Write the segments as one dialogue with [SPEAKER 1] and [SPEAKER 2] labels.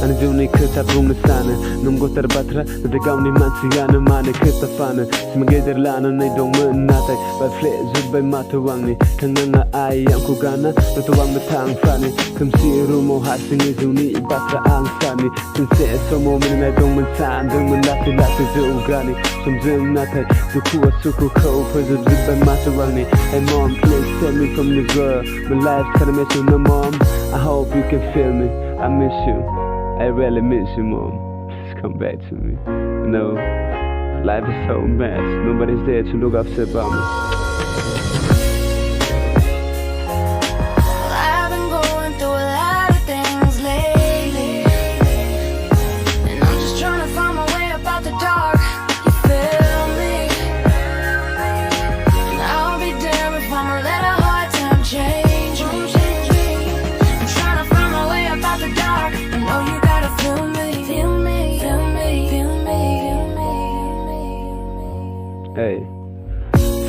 [SPEAKER 1] Ani jiwni kita bunga sana Nunggu terbatra Nade gauni mansiana Mane kita fana Semangeder lana Nay dong menatai Bai fle zubai matuwangni Kanganga ay yang ku gana Natuwang matang fani Kamsi rumo hasingi jiwni Ibatra ang sani Sinse somo minay dong mansan Dong manlasi lasi ziugani Somzim natai Dukuwa suku kau Pwede zubai matuwangni Hey mom please save me from this world My life kinda miss you no mom I hope you can feel me I miss you I really miss you mom Please come back to me You know life is so mess Nobody's there to look after about me
[SPEAKER 2] I've been going through a lot of things lately And I'm just trying to find my way up out the dark You feel me And I'll be damned if I'ma let a hard time change me I'm trying to find my way up out the dark I know you gotta feel me Feel me, feel me, feel me, feel me
[SPEAKER 1] Hey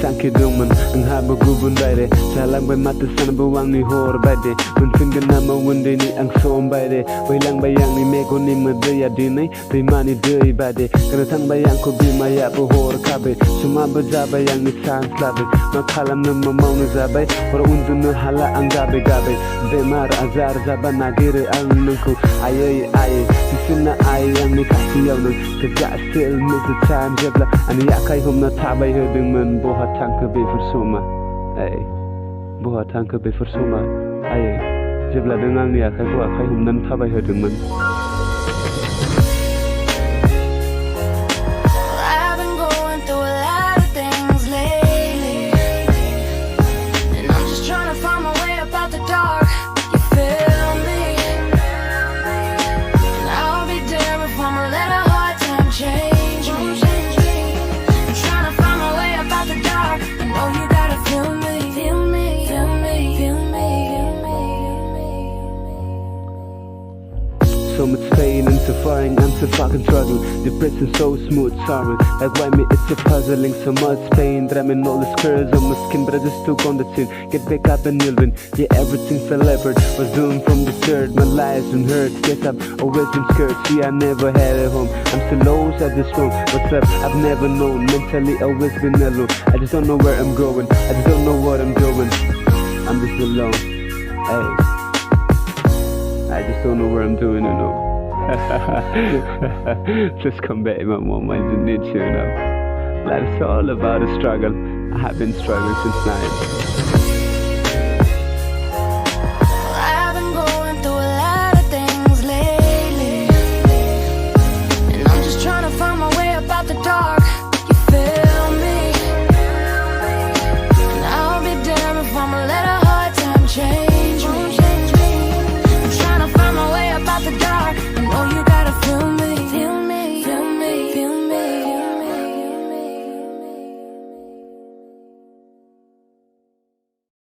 [SPEAKER 1] Sangki dungman ang haba gubun bayre Salang bay mata sana bawang ni hor bayde Munfingan nama wende ni ang som bayde Wailang bayang ni mego ni madaya dinay Primani day bayde Kanatang bayang ko bimaya buhor kabe Suma baja bayang ni sans labe Makalam na mamaw na zabay Para undo na hala ang gabe-gabe Bemar azar zaba nagire ang nungko Ayay ayay Sisin na ayay ang ni kasiyaw nung Kaja still miss the time jebla Aniya kay hum na tabay huding man buhat Tanke be versoma, ay, buat tanke be versoma, ay, jebla dengan ni akai buat kai hum nan tabai hudungman.
[SPEAKER 2] I've been going through a lot of things lately And I'm just trying to find my way up out the dark You feel me And I'll be damned if I'ma let a hard time change me I'm trying to find my way up out the dark I know you gotta feel me Feel me, feel me, feel me, feel me
[SPEAKER 1] So much pain and suffering, I'm so fucking struggling Depression so smooth, sorry Like why me it's so puzzling So much pain, drumming all the scars on my skin But I just took on the chin Get back up and you'll win Yeah, everything's a leopard Was doomed from the start My life's been hurt Guess I've always been scared See, I never had a home I'm still lost at this room What's up? I've never known Mentally always been alone I just don't know where I'm going I just don't know what I'm doing I'm just alone Hey I just don't know where I'm doing, you know. Just come back, my mom. I just need you, you know. Life's all about a struggle. I have been struggling since 9.